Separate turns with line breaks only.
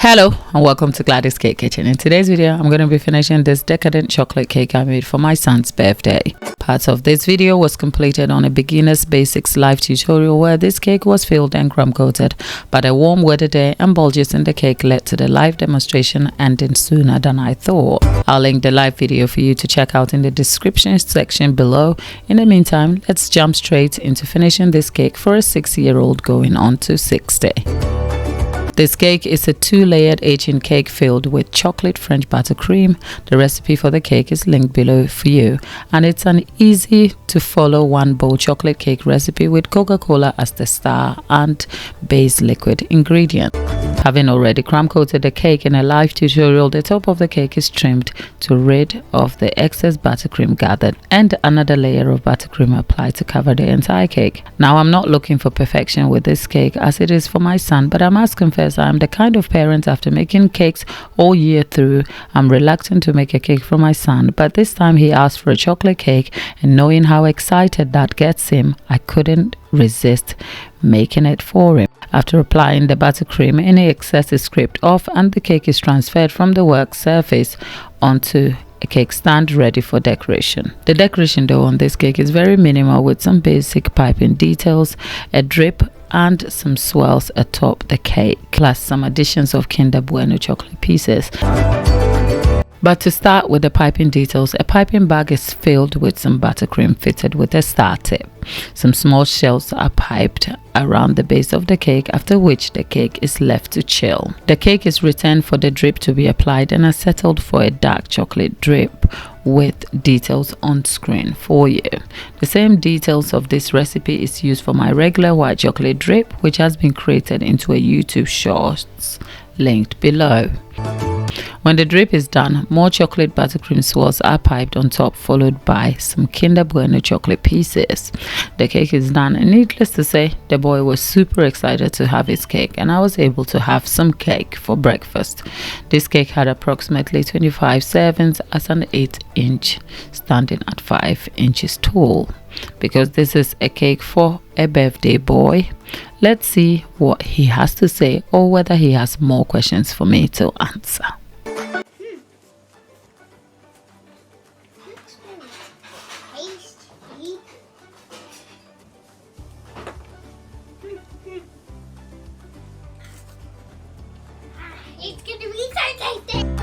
Hello and welcome to Gladys Cake Kitchen. In today's video, I'm going to be finishing this decadent chocolate cake I made for my son's birthday. Part of this video was completed on a beginner's basics live tutorial where this cake was filled and crumb coated, but a warm weather day and bulges in the cake led to the live demonstration ending sooner than I thought. I'll link the live video for you to check out in the description section below. In the meantime, let's jump straight into finishing this cake for a 6-year-old going on to 60. This cake is a 2-layered Asian cake filled with chocolate French buttercream. The recipe for the cake is linked below for you, and it's an easy to follow one bowl chocolate cake recipe with Coca-Cola as the star and base liquid ingredient. Having already crumb coated the cake in a live tutorial, the top of the cake is trimmed to rid of the excess buttercream gathered, and another layer of buttercream applied to cover the entire cake. Now, I'm not looking for perfection with this cake as it is for my son, but I must confess I'm the kind of parent after making cakes all year through, I'm reluctant to make a cake for my son, but this time he asked for a chocolate cake, and knowing how excited that gets him, I couldn't resist making it for him. After applying the buttercream, any excess is scraped off and the cake is transferred from the work surface onto a cake stand ready for decoration. The decoration though on this cake is very minimal, with some basic piping details, a drip and some swirls atop the cake, plus some additions of Kinder Bueno chocolate pieces. But to start with the piping details, a piping bag is filled with some buttercream fitted with a star tip. Some small shells are piped around the base of the cake, after which the cake is left to chill. The cake is returned for the drip to be applied and has settled for a dark chocolate drip with details on screen for you. The same details of this recipe is used for my regular white chocolate drip, which has been created into a YouTube shorts linked below. When the drip is done, more chocolate buttercream swirls are piped on top, followed by some Kinder Bueno chocolate pieces. The cake is done, and needless to say, the boy was super excited to have his cake, and I was able to have some cake for breakfast. This cake had approximately 25 servings as an 8-inch, standing at 5 inches tall. Because this is a cake for a birthday boy, let's see what he has to say, or whether he has more questions for me to answer.
It's gonna be so tasty!